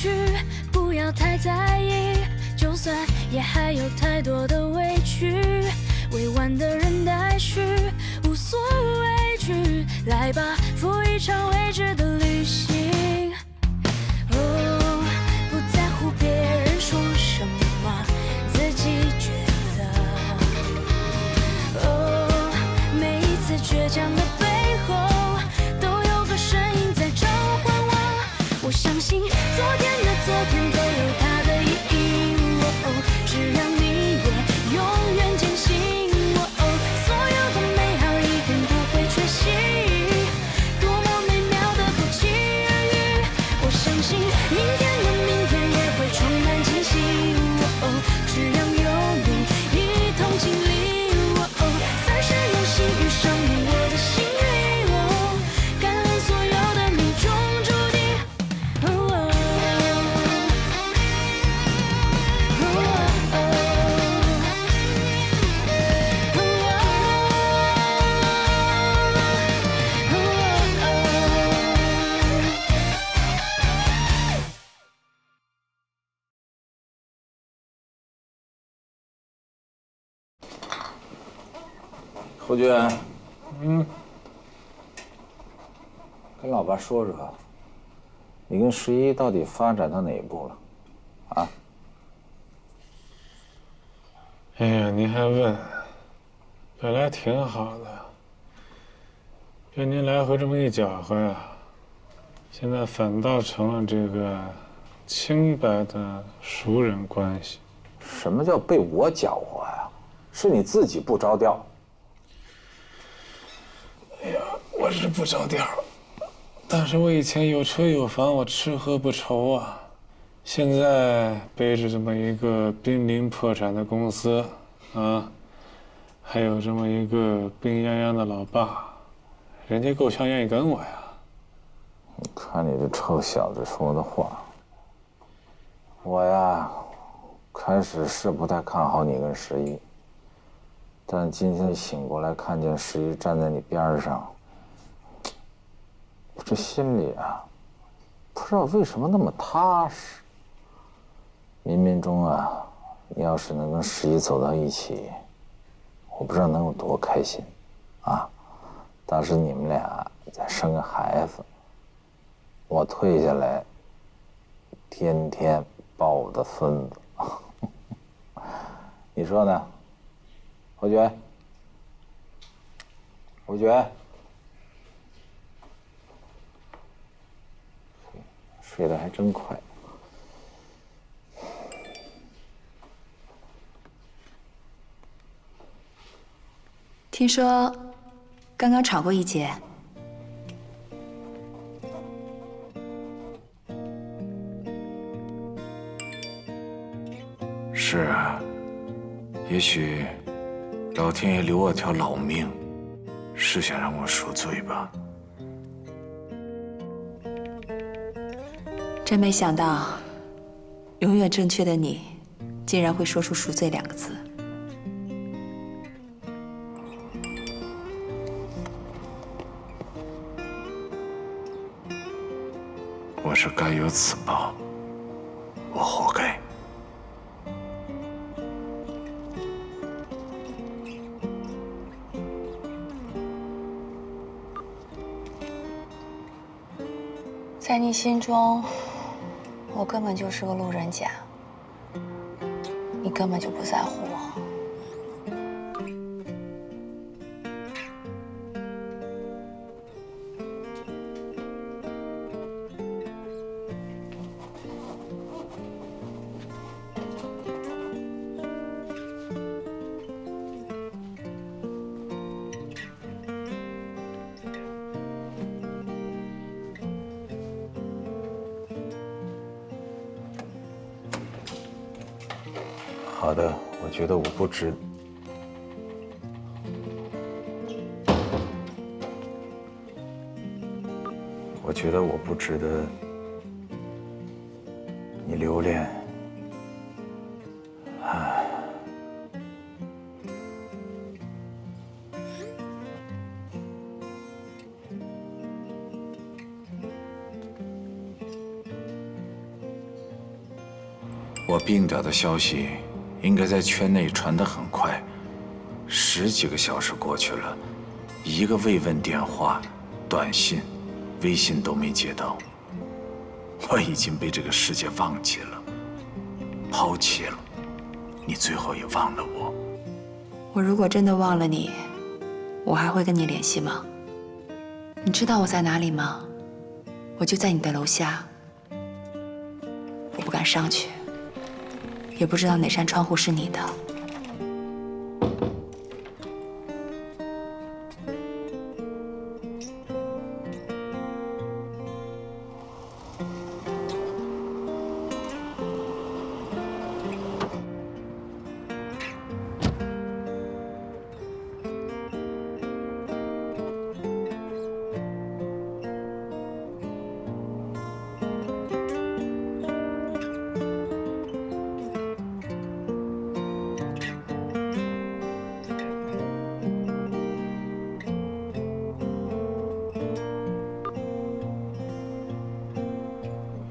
去，不要太在意，就算也还有太多的委屈，委婉的人待续，无所畏惧，来吧，赴一场未知的旅行。哦，不在乎别人说什么，自己抉择。哦，每一次倔强的背后，都有个声音在召唤我。我相信昨天的昨天都有它的意义。哦，只要你也永远坚信。哦，所有的美好一定不会缺席。多么美妙的不期而遇，我相信明天的明天也会充满惊喜。哦，只要有你一同经历。哦，三生有幸遇上你，我的幸运。哦，感恩所有的命中注定。哦，侯军，跟老爸说说，你跟11到底发展到哪一步了？啊？哎呀，您还问？本来挺好的，被您来回这么一搅和呀，现在反倒成了这个清白的熟人关系。什么叫被我搅和呀？是你自己不着调。哎呀，我是不着调，但是我以前有车有房，我吃喝不愁啊。现在背着这么一个濒临破产的公司，啊，还有这么一个病殃殃的老爸，人家够呛愿意跟我呀。你看你这臭小子说的话，我呀，开始是不太看好你跟11，但今天醒过来看见11站在你边上，我这心里啊，不知道为什么那么踏实。冥冥中啊，你要是能跟11走到一起，我不知道能有多开心啊！当时你们俩再生个孩子，我退下来，天天抱我的孙子，你说呢？侯爵，侯爵，睡得还真快。听说刚刚吵过一节。是啊，也许老天爷留我条老命，是想让我赎罪吧。真没想到，永远正确的你，竟然会说出赎罪2个字。我是该有此报，我活该。在你心中，我根本就是个路人甲，你根本就不在乎我。好的，我觉得我不值。我觉得我不值得你留恋。唉，我病倒的消息应该在圈内传得很快，10几个小时过去了，一个慰问电话、短信、微信都没接到。我已经被这个世界忘记了，抛弃了，你最后也忘了我。我如果真的忘了你，我还会跟你联系吗？你知道我在哪里吗？我就在你的楼下。我不敢上去，也不知道哪扇窗户是你的。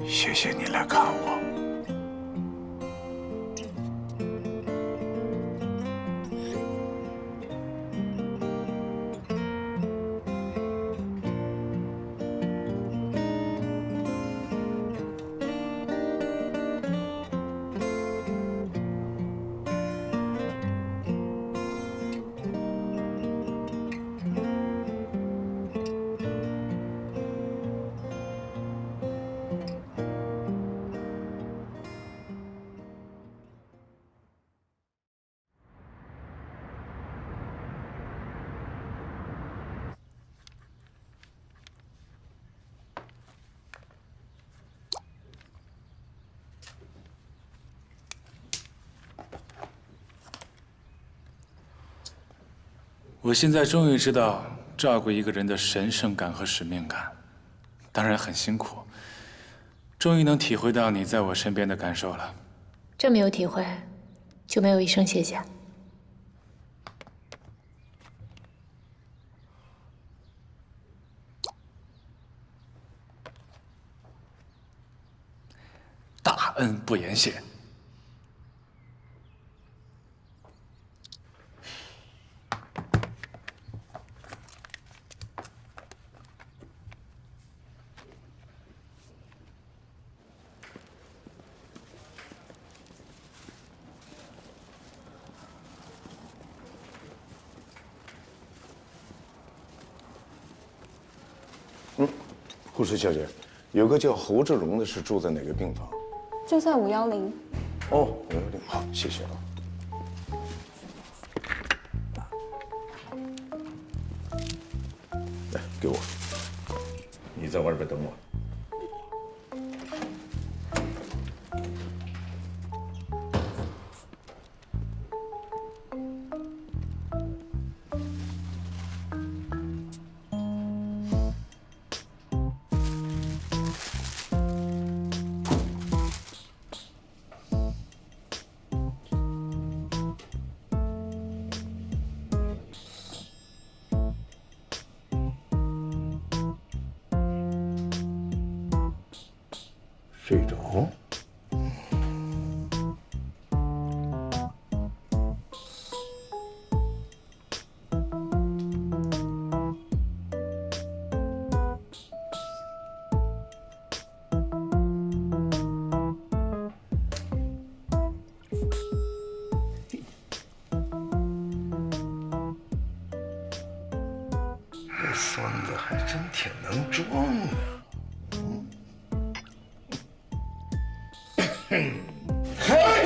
谢谢你来看我。我现在终于知道照顾一个人的神圣感和使命感，当然很辛苦。终于能体会到你在我身边的感受了。这没有体会，就没有一声谢谢。大恩不言谢。护士小姐，有个叫侯志龙的是住在哪个病房？就在510。哦，510，好，谢谢啊。来，给我。你在外边等我。睡着。这孙子还真挺能装的。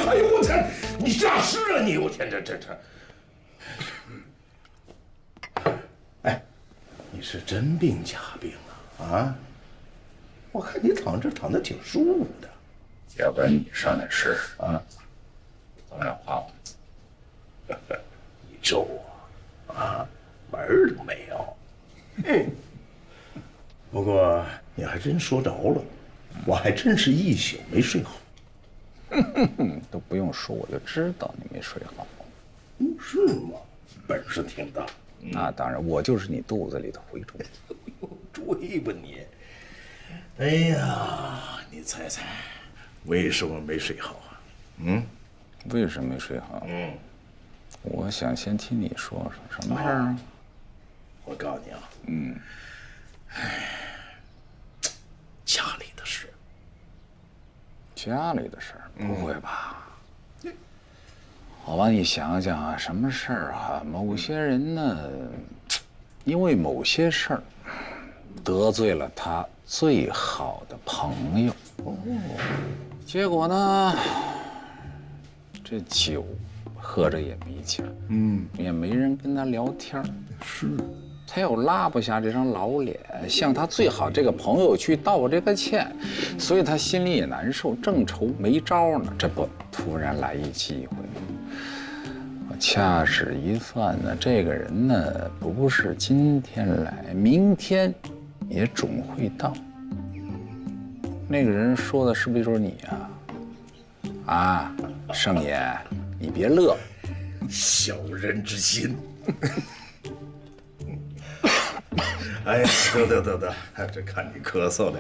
哎呦我天！你诈尸啊你！我天，这！哎，你是真病假病啊？啊？我看你躺这躺得挺舒服的，要不然你上哪试啊？早点画我。你咒我啊，门儿都没有。不过你还真说着了，我还真是一宿没睡好。都不用说，我就知道你没睡好。是吗？本事挺大。那当然，我就是你肚子里的蛔虫。追吧你！哎呀，你猜猜，为什么没睡好啊？为什么没睡好？我想先听你说说什么事儿啊？我告诉你啊，家里的事。家里的事儿？不会吧？我帮你想想啊，什么事儿啊？某些人呢，因为某些事儿得罪了他最好的朋友，结果呢，这酒喝着也没劲儿，也没人跟他聊天儿，是，他又拉不下这张老脸，向他最好这个朋友去道这个歉，所以他心里也难受，正愁没招呢。这不，突然来一机会，我掐指一算呢，这个人呢，不是今天来，明天也总会到。那个人说的是不是就是你啊？啊，盛爷，你别乐，小人之心。哎呀，得，这看你咳嗽的，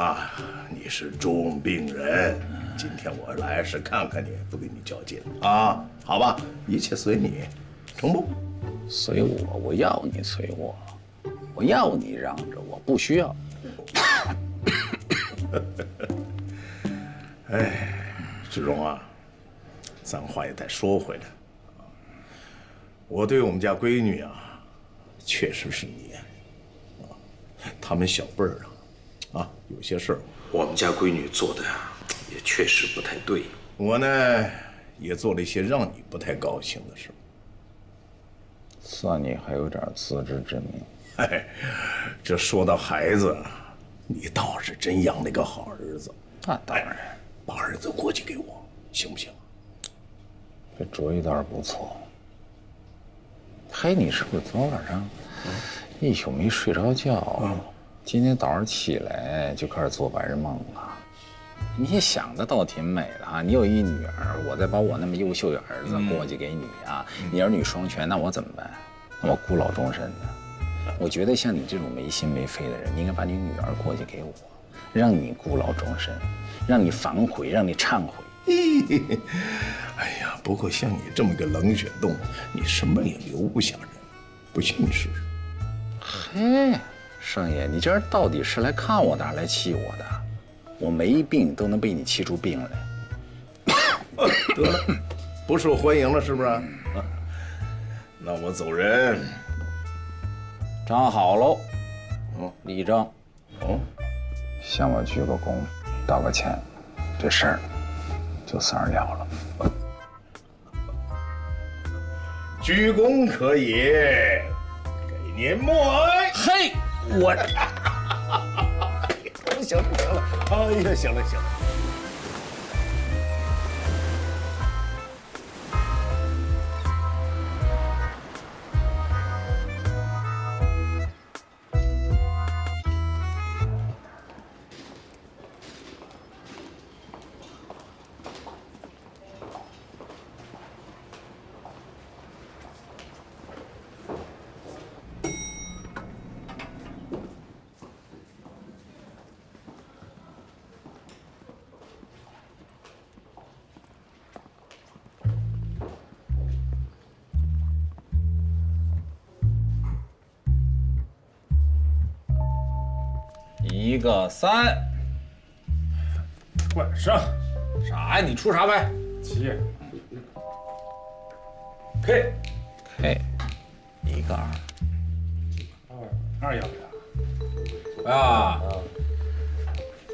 啊，你是重病人，今天我来是看看你，不跟你较劲啊，好吧，一切随你，成不？随我，我要你随我，我要你让着我，不需要。哎，志荣啊，咱话也得说回来，我对我们家闺女啊，确实是你。他们小辈儿啊，有些事儿我们家闺女做的也确实不太对。我呢，也做了一些让你不太高兴的事。算你还有点自知之明。哎，这说到孩子，你倒是真养了一个好儿子。那当然，把儿子过继给我，行不行？这主意倒是不错。嘿，你是不是昨晚上一宿没睡着觉？今天早上起来就开始做白日梦了。你想的倒挺美的啊！你有一女儿，我再把我那么优秀的儿子过继给你啊，你儿女双全，那我怎么办？那我孤老终身的。我觉得像你这种没心没肺的人，你应该把你女儿过继给我，让你孤老终身，让你反悔，让你忏悔。哎呀，不过像你这么个冷血动物，你什么也留不下人，不信你试试。嘿，盛爷，你这人到底是来看我的，还是来气我的？我没病都能被你气出病来。得了，不受欢迎了是不是？那我走人。站好喽，立正。向我鞠个躬，道个歉，这事儿就算是了了。鞠躬可以，给您默哀。嘿，我行了，哎呀，行了。1个3，晚上啥呀？你出啥牌7 K ？K， 1个2要不要？啊，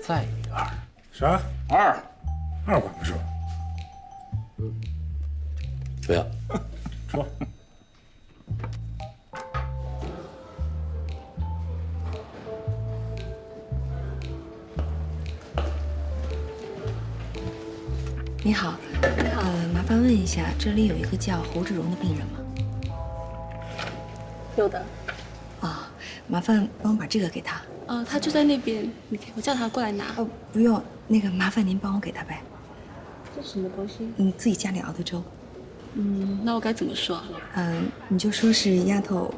再1个2，啥2管不住。不要。说。你好，麻烦问一下，这里有一个叫侯志荣的病人吗？有的。啊，麻烦帮我把这个给他。他就在那边，我叫他过来拿。不用，那个麻烦您帮我给他呗。这什么东西？自己家里熬的粥。那我该怎么说？你就说是丫头，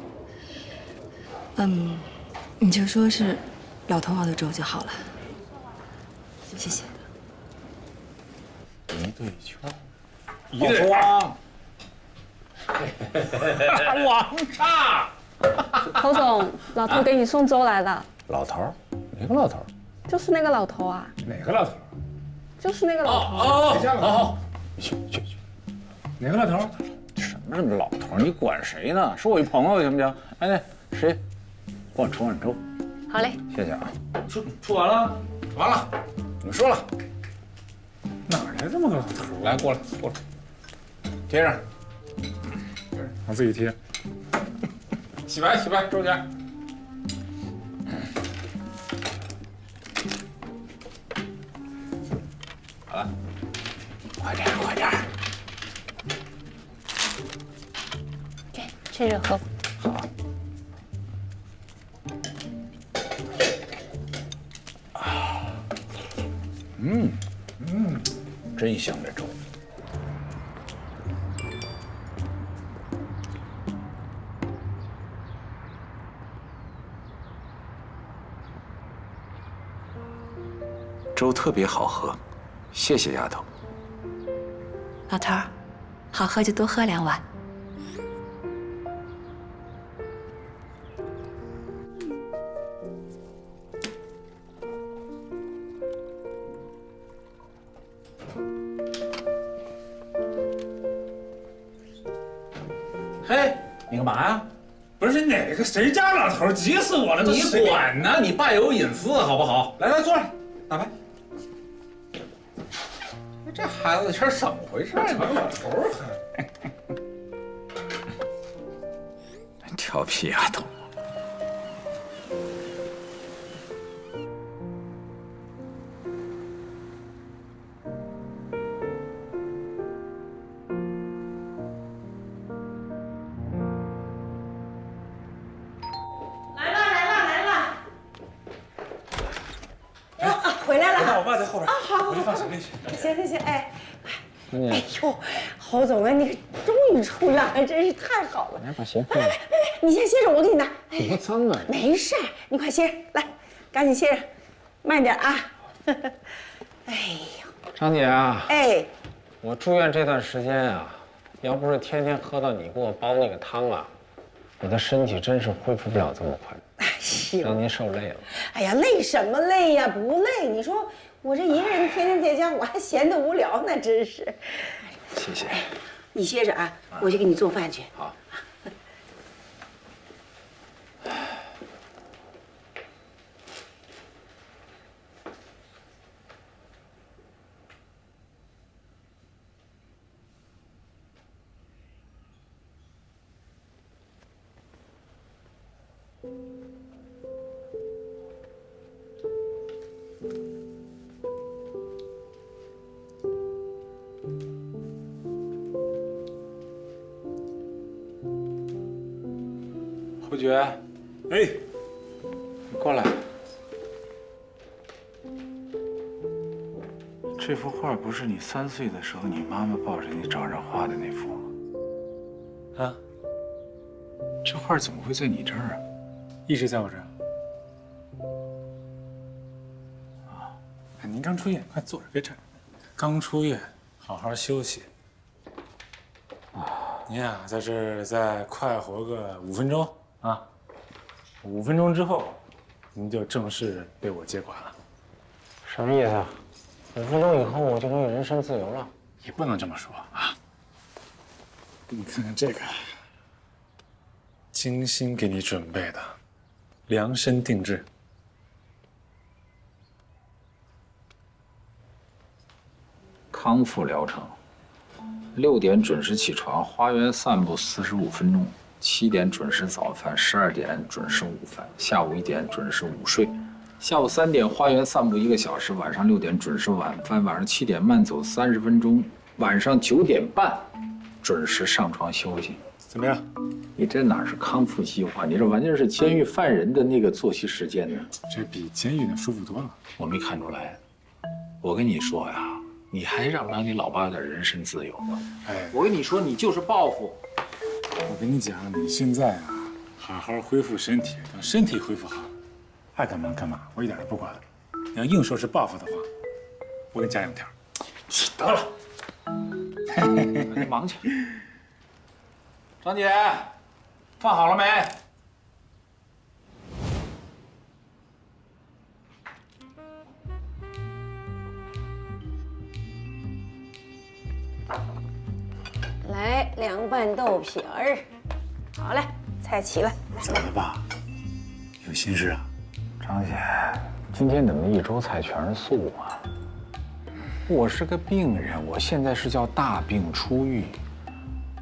你就说是老头熬的粥就好了。谢谢。一对圈，一对王，王炸！侯总，老头给你送粥来了。老头儿，哪个老头儿？就是那个老头啊，哪个老头？就是那个老头。哦，去，哪个老头？什么老头儿？你管谁呢？是我一朋友，行不行？哎，那谁，帮我盛碗粥。好嘞，谢谢啊。出完了？完了，你说了，哪来这么个老头？来过来，贴上，我自己贴。洗白，周姐。好了，快点！趁热喝。好。真香这粥。粥特别好喝，谢谢丫头。老头儿，好喝就多喝2碗。嘿，你干嘛呀？不是哪个谁家老头，急死我了！你管呢？你爸有隐私好不好？来，坐来，打牌。这孩子这是怎么回事？这老头还调皮丫头。回来了，我爸在后边。啊，好，我去放行李去。行，哎呦，侯总啊，你终于出来了，真是太好了。来把鞋换了。你先歇着，我给你拿。多脏啊！没事儿，你快歇着，来，赶紧歇着，慢点啊。哎呦，张姐啊，哎，我住院这段时间啊，要不是天天喝到你给我煲那个汤啊，我的身体真是恢复不了这么快。哎呦，让您受累了。哎呀，累什么累呀？不累。你说我这一个人天天在家，我还闲得无聊呢，真是。谢谢。你歇着啊，我去给你做饭去。好。侯爵，哎，你过来。这幅画不是你3岁的时候你妈妈抱着你找人画的那幅吗？啊，这画怎么会在你这儿啊？一直在我这儿。啊，您刚出院，快坐着，别站着。刚出院，好好休息。您啊，在这儿再快活个5分钟啊！5分钟之后，您就正式被我接管了。什么意思啊？5分钟以后我就能有人身自由了？也不能这么说啊！你看看这个，精心给你准备的，量身定制。康复疗程：6点准时起床，花园散步45分钟；7点准时早饭，12点准时午饭，下午1点准时午睡，下午3点花园散步1个小时，晚上6点准时晚饭，晚上7点慢走30分钟，晚上9点半准时上床休息。怎么样？你这哪是康复计划？你这完全是监狱犯人的那个作息时间呢。这比监狱的舒服多了。我没看出来。我跟你说呀，你还让不让你老爸有点人身自由啊？哎，我跟你说，你就是报复。我跟你讲，你现在啊，好好恢复身体，等身体恢复好了，爱干嘛干嘛，我一点都不管。你要硬说是报复的话，我给你加2条。得了。你忙去。张姐，饭好了没？来凉拌豆皮儿，好嘞，菜齐了。怎么了爸？有心事啊？张姐，今天怎么一桌菜全是素啊？我是个病人，我现在是叫大病初愈。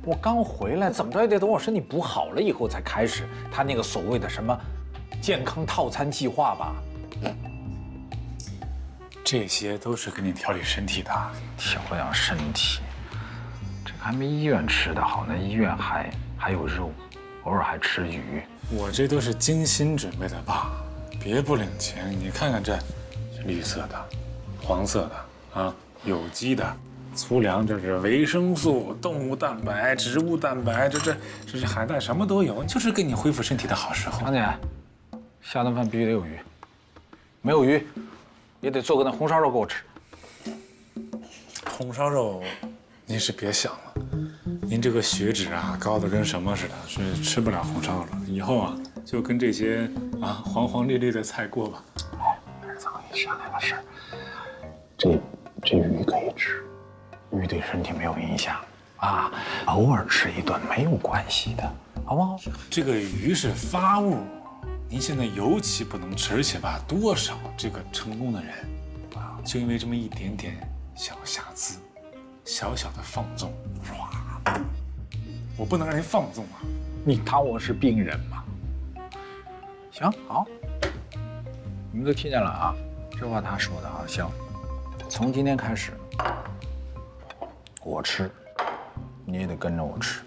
我刚回来，怎么着也得等我身体补好了以后才开始他那个所谓的什么健康套餐计划吧。这些都是给你调理身体的。调养身体，这个还没医院吃的好，那医院还有肉，偶尔还吃鱼。我这都是精心准备的爸，别不领情。你看看这，绿色的、黄色的啊，有机的。粗粮这是维生素、动物蛋白、植物蛋白，这是海带，什么都有，就是给你恢复身体的好时候。张姐，下顿饭必须得有鱼，没有鱼也得做个那红烧肉给我吃。红烧肉，您是别想了，您这个血脂啊高的跟什么似的，是吃不了红烧了。以后啊，就跟这些啊黄黄绿绿的菜过吧。儿子，我给你商量个事儿，这鱼可以吃。鱼对身体没有影响啊，偶尔吃一顿没有关系的，好不好？这个鱼是发物，您现在尤其不能吃，而且吧，多少这个成功的人啊，就因为这么一点点小瑕疵，小小的放纵，唰，我不能让您放纵啊！你当我是病人吗？行，好，你们都听见了啊，这话他说的啊，行，从今天开始。我吃，你也得跟着我吃。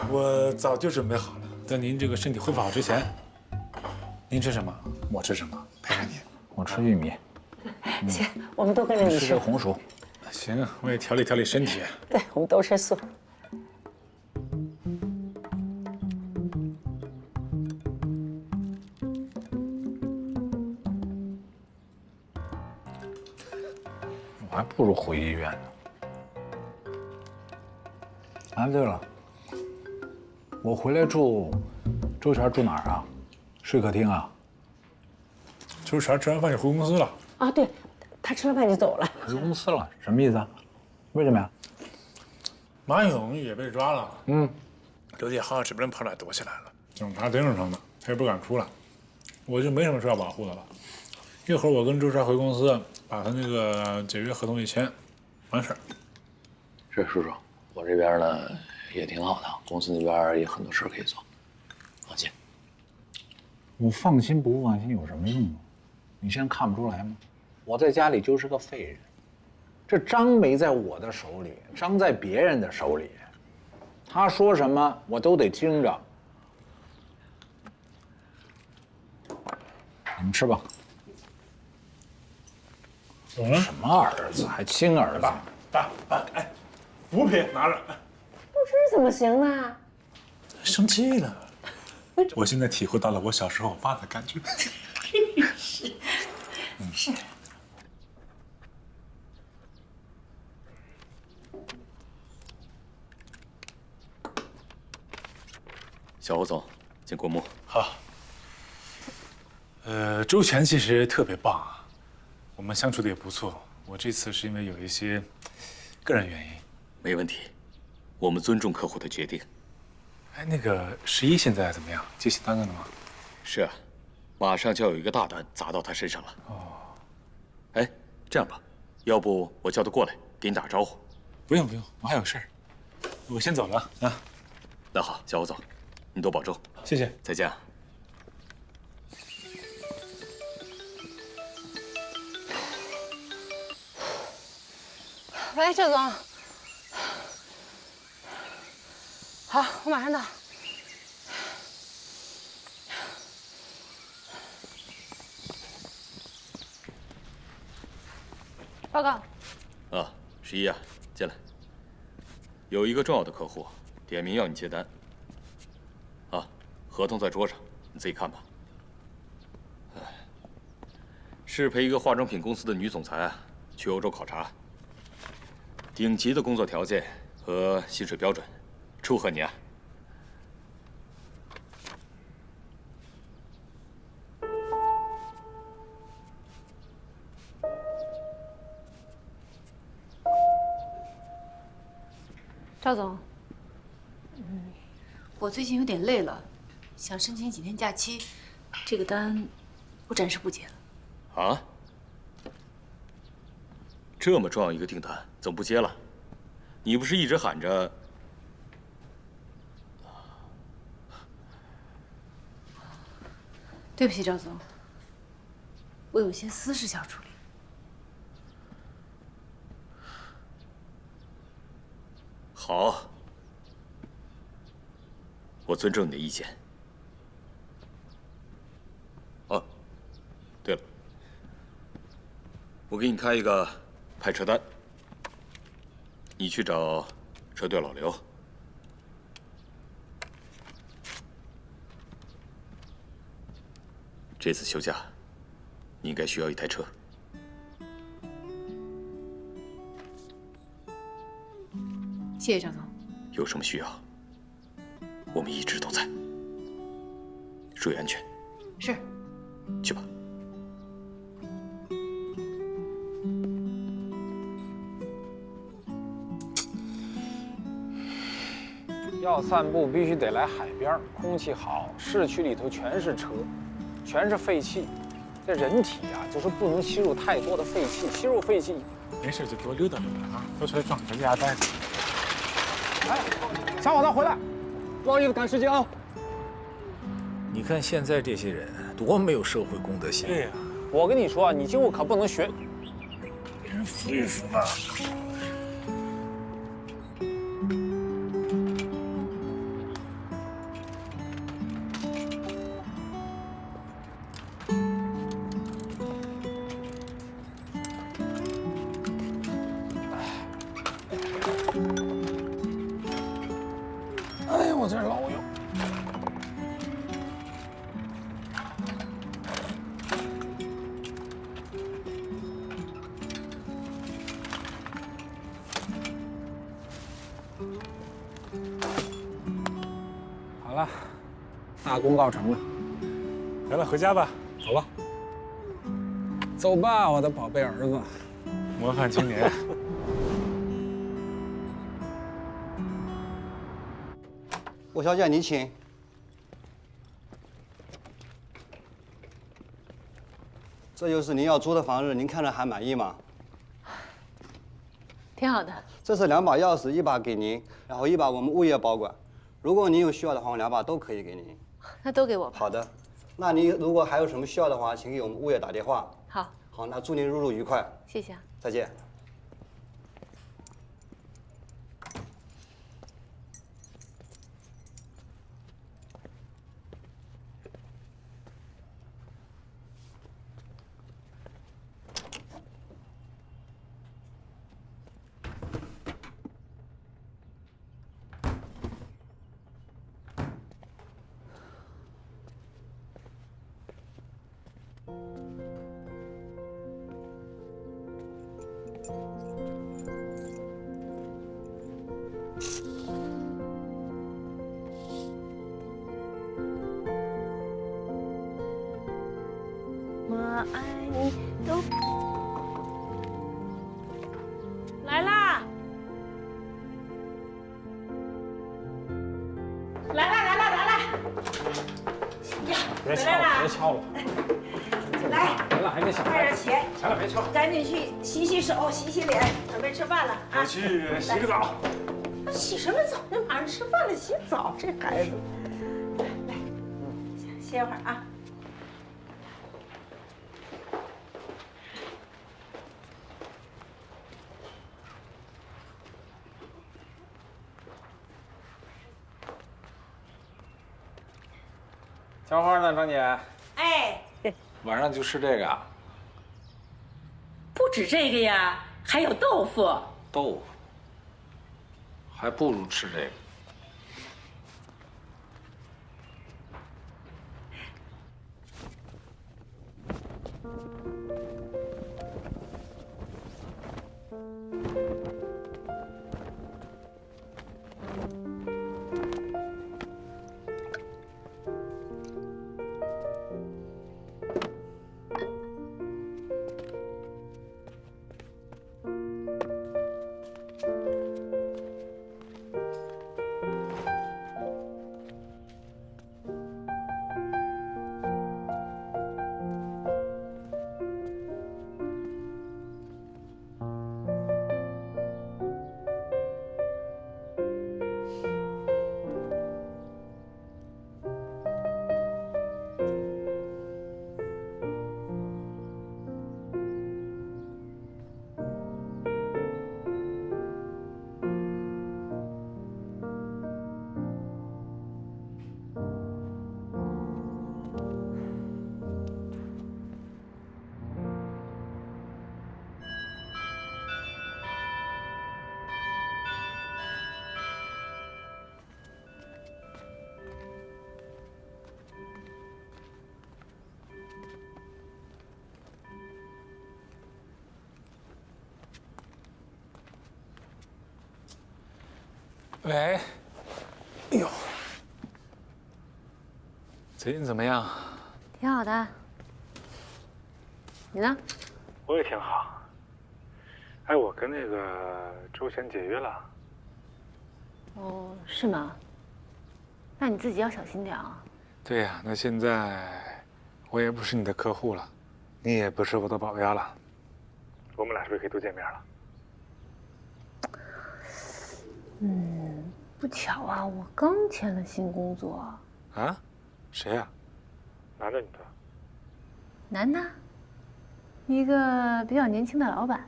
我早就准备好了，在您这个身体恢复好之前，您吃什么，我吃什么，陪着您。我吃玉米。行，我们都跟着你吃。吃这红薯。行，我也调理调理身体。对，我们都吃素。我还不如回医院呢。啊，对了，我回来住，周全住哪儿啊？睡客厅啊？周全吃完饭就回公司了。啊，对，他吃完饭就走了。回公司了，什么意思啊？为什么呀？马勇也被抓了。刘继浩指不定跑哪躲起来了，警察盯着他呢，他也不敢出来。我就没什么事要保护的了。一会儿我跟周全回公司，把他那个解约合同一签，完事儿。是叔叔。我这边呢也挺好的，公司那边也很多事可以做，放心。我放心不放心有什么用啊？你现在看不出来吗？我在家里就是个废人，这章没在我的手里，章在别人的手里，他说什么我都得听着。你们吃吧。什么儿子，还亲儿子？爸，哎。补品拿着，不吃怎么行呢？生气了。我现在体会到了我小时候我爸的感觉。是。小侯总，进国幕。好。周全其实特别棒啊，我们相处的也不错。我这次是因为有一些个人原因。没问题，我们尊重客户的决定。哎，那个11现在怎么样？接新单子了吗？是啊，马上就要有一个大单砸到他身上了。哦。哎，这样吧，要不我叫他过来给你打个招呼。不用，我还有事儿，我先走了啊。那好，小侯总，你多保重。谢谢，再见啊。喂，周总。好，我马上到。报告。啊，11啊，进来。有一个重要的客户点名要你接单。啊，合同在桌上，你自己看吧。是陪一个化妆品公司的女总裁去欧洲考察。顶级的工作条件和薪水标准，祝贺你啊！赵总，我最近有点累了，想申请几天假期。这个单，我暂时不接了。啊？这么重要一个订单，怎么不接了？你不是一直喊着……对不起，赵总，我有些私事要处理。好，我尊重你的意见。哦，对了，我给你开一个派车单，你去找车队老刘。这次休假，你应该需要一台车。谢谢赵总。有什么需要，我们一直都在。注意安全。是。去吧。要散步必须得来海边，空气好。市区里头全是车，全是废气。这人体啊，就是不能吸入太多的废气，吸入废气。没事就多溜达溜达啊，多出来转个家带子。哎，小伙子回来，不好意思，赶时间啊。你看现在这些人多没有社会公德心。对呀，我跟你说啊，你今后可不能学。给人扶一扶吧。哎呀，我这老友。好了，大功告成了。行了，回家吧，走吧。走吧，我的宝贝儿子。模范青年。吴小姐，你请。这就是您要租的房子，您看着还满意吗？挺好的。这是2把钥匙，一把给您，然后一把我们物业保管。如果您有需要的话，我2把都可以给您。那都给我吧。好的。那您如果还有什么需要的话，请给我们物业打电话。好。好，那祝您入住愉快。谢谢啊。再见。妈爱你都来啦！来啦！呀，别敲了，别敲了。来，来了还得想快点起，行了，别敲。赶紧去洗洗手、洗洗脸，准备吃饭了啊！我去洗个澡。洗什么澡？那马上吃饭了，洗澡，这孩子。来，歇会儿啊。浇花呢，张姐？哎，晚上就吃这个啊？不止这个呀，还有豆腐。豆腐，还不如吃这个。喂，哎呦，最近怎么样？挺好的。你呢？我也挺好。哎，我跟那个周璇解约了。哦，是吗？那你自己要小心点啊。对呀，那现在我也不是你的客户了，你也不是我的保镖了，我们俩是不是可以多见面了？不巧啊，我刚签了新工作。啊？谁呀？男的女的？男的，一个比较年轻的老板。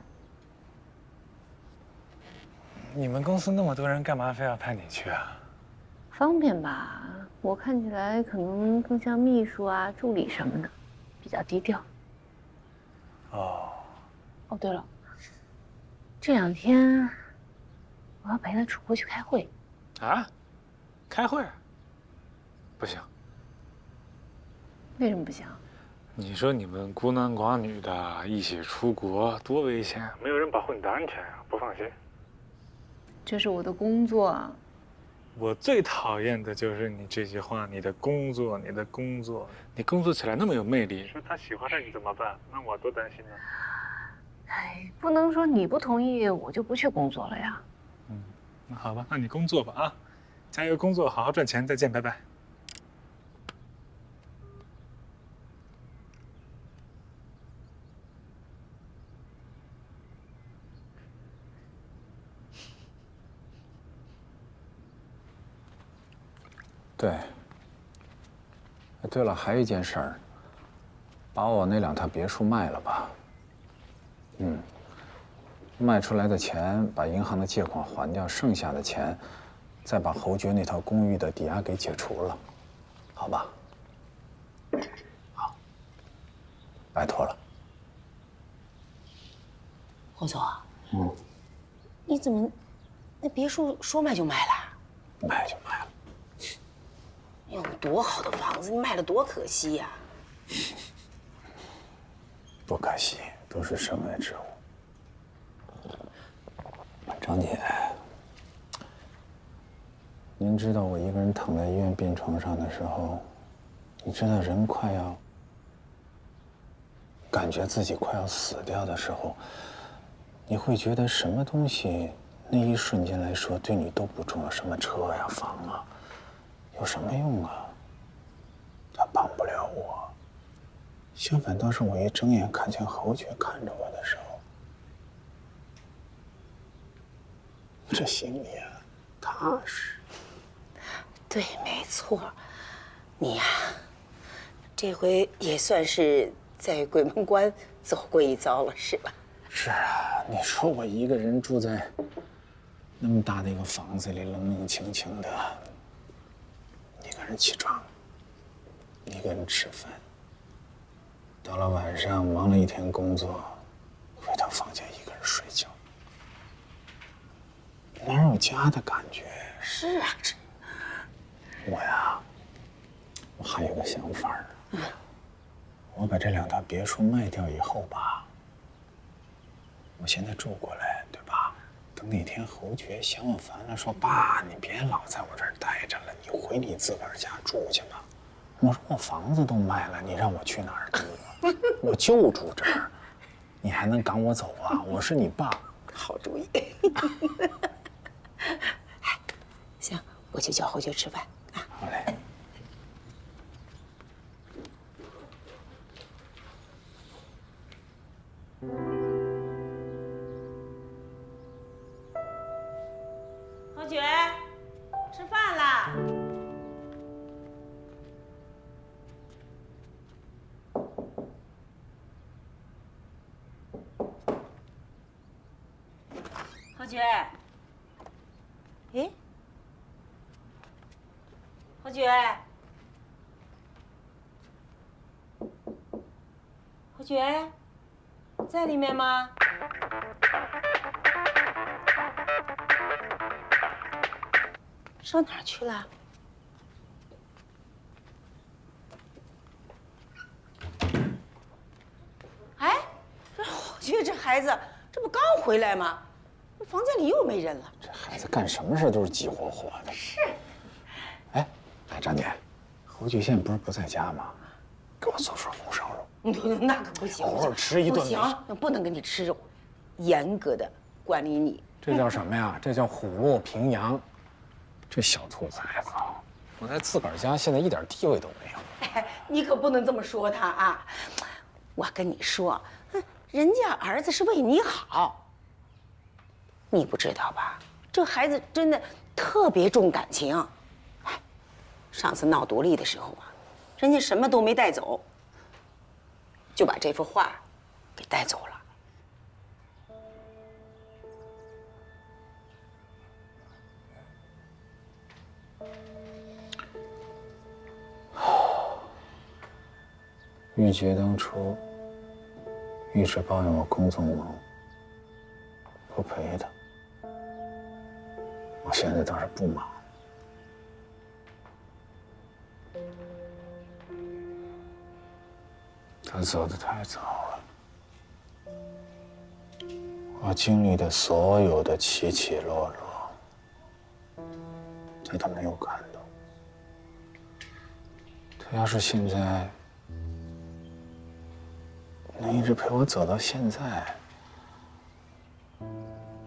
你们公司那么多人，干嘛非要派你去啊？方便吧？我看起来可能更像秘书啊、助理什么的，比较低调。哦。哦，对了，这2天我要陪他出国去开会。啊？开会？不行。为什么不行？你说你们孤男寡女的一起出国，多危险！没有人保护你的安全啊，不放心。这是我的工作。我最讨厌的就是你这句话，你的工作，你的工作，你工作起来那么有魅力。说他喜欢上你怎么办？那我多担心呢。哎，不能说你不同意我就不去工作了呀。那好吧，那你工作吧啊，加油工作，好好赚钱，再见，拜拜。对。哎，对了，还有一件事儿，把我那2套别墅卖了吧。卖出来的钱把银行的借款还掉，剩下的钱再把侯爵那套公寓的抵押给解除了，好吧？好，拜托了。侯总，你怎么那别墅说卖就卖了？卖就卖了。哟，多好的房子，你卖了多可惜呀！不可惜，都是身外之物。张姐，您知道我一个人躺在医院病床上的时候，你知道人快要感觉自己快要死掉的时候，你会觉得什么东西那一瞬间来说对你都不重要，什么车呀、房啊，有什么用啊？它帮不了我。相反，当时我一睁眼看见侯爵看着我的时候，这心里啊踏实。对，没错，你呀，这回也算是在鬼门关走过一遭了，是吧？是啊，你说我一个人住在那么大的一个房子里，冷冷清清的，一个人起床，一个人吃饭，到了晚上忙了一天工作，回到房间一个人睡觉，哪有家的感觉？是啊，我呀，我还有个想法呢。我把这2套别墅卖掉以后吧，我现在住过来，对吧？等哪天侯爵嫌我烦了，说爸，你别老在我这儿待着了，你回你自个儿家住去吧。我说我房子都卖了，你让我去哪儿住啊？我就住这儿，你还能赶我走啊？我是你爸。好主意。行，我去叫侯爵吃饭啊。好嘞。侯爵，吃饭啦！侯爵，咦？侯爵，侯爵，在里面吗？上哪儿去了？哎，这侯爵这孩子，这不刚回来吗？这房间里又没人了。这孩孩子干什么事都是急火火的。是。哎，张姐，侯菊现在不是不在家吗？给我做份红烧肉。那可不行，偶尔吃一顿不行，不能跟你吃肉，严格的管理你。这叫什么呀？这叫虎落平阳。这小兔崽子，我在自个儿家现在一点地位都没有。哎，你可不能这么说他啊！我跟你说，人家儿子是为你好，你不知道吧？这孩子真的特别重感情。哎，上次闹独立的时候啊，人家什么都没带走，就把这幅画给带走了。玉洁当初一直抱怨我工作忙，不陪她。我现在倒是不忙。她走得太早了，我经历的所有的起起落落，她都没有看到。她要是现在能一直陪我走到现在，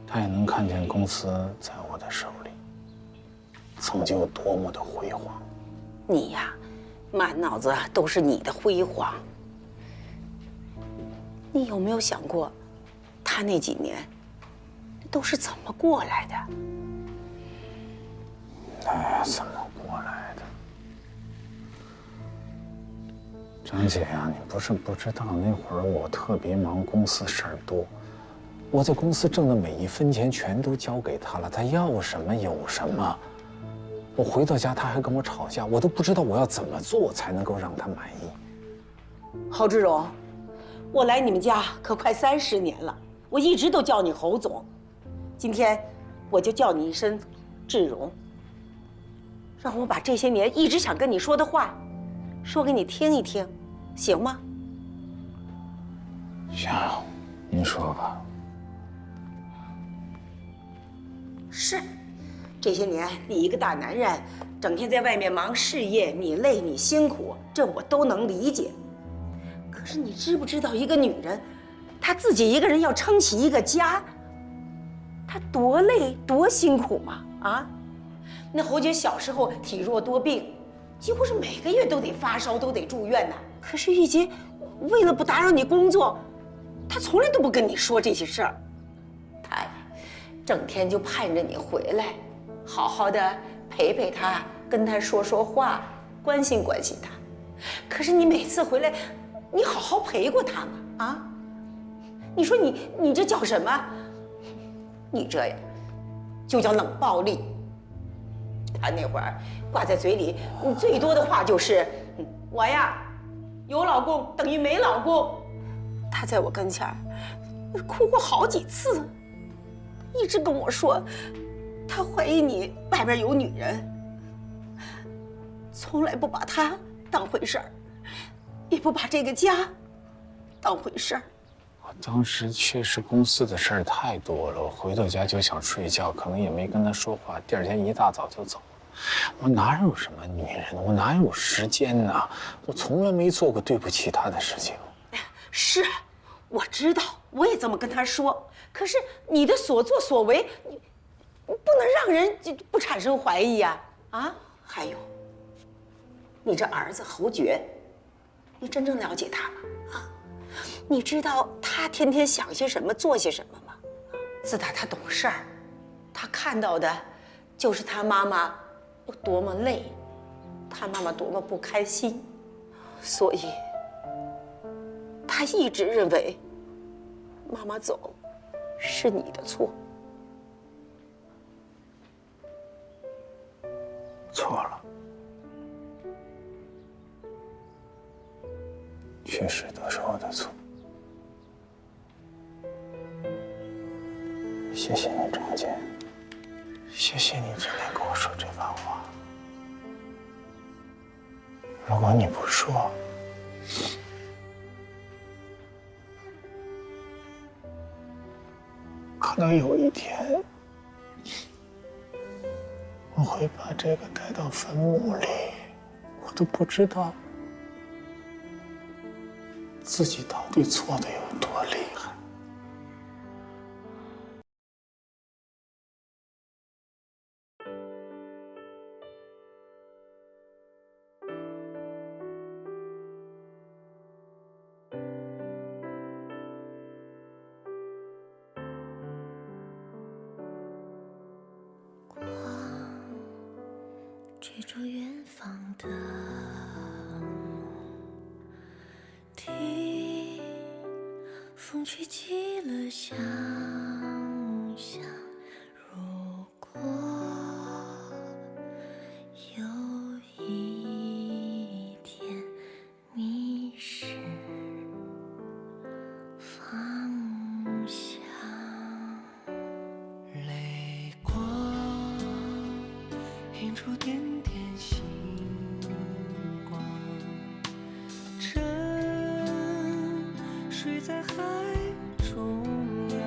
他也能看见公司在我的手里曾经有多么的辉煌。你呀，满脑子都是你的辉煌。你有没有想过，他那几年都是怎么过来的？哎，怎么过来的？张姐呀，你不是不知道，那会儿我特别忙，公司事儿多，我在公司挣的每一分钱全都交给他了，他要什么有什么。我回到家他还跟我吵架，我都不知道我要怎么做才能够让他满意。侯志荣，我来你们家可快30年了，我一直都叫你侯总，今天我就叫你一声志荣，让我把这些年一直想跟你说的话说给你听一听，行吗？行，您说吧。是，这些年你一个大男人，整天在外面忙事业，你累你辛苦，这我都能理解。可是你知不知道，一个女人，她自己一个人要撑起一个家，她多累多辛苦嘛？啊，那侯姐小时候体弱多病，几乎是每个月都得发烧，都得住院呢。可是玉洁为了不打扰你工作，她从来都不跟你说这些事儿。她呀，整天就盼着你回来，好好的陪陪她，跟她说说话，关心关心她。可是你每次回来，你好好陪过她吗？啊？你说你这叫什么？你这呀，就叫冷暴力。他那会儿挂在嘴里，最多的话就是“我呀，有老公等于没老公”。他在我跟前儿哭过好几次，一直跟我说他怀疑你外边有女人，从来不把他当回事儿，也不把这个家当回事儿。我当时确实公司的事儿太多了，我回到家就想睡觉，可能也没跟他说话。第二天一大早就走了。我哪有什么女人？我哪有时间呢？我从来没做过对不起她的事情。是，我知道，我也这么跟他说。可是你的所作所为，你不能让人就不产生怀疑呀！啊，还有，你这儿子侯爵，你真正了解他吗？啊，你知道他天天想些什么，做些什么吗？自打他懂事儿，他看到的，就是他妈妈有多么累，他妈妈多么不开心，所以他一直认为妈妈走是你的错。错了，确实都是我的错。谢谢你，张姐，谢谢你今天跟我说这番话。如果你不说，可能有一天我会把这个带到坟墓里，我都不知道自己到底错的有多厉害。追逐远方的梦，听风吹起了想象。如果有一天迷失方向，泪光映出点点星光，沉睡在海中央，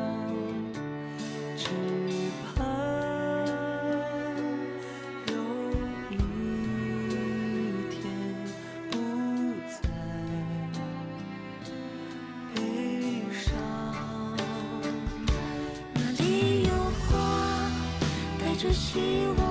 只盼有一天不再悲伤。哪里有花带着希望？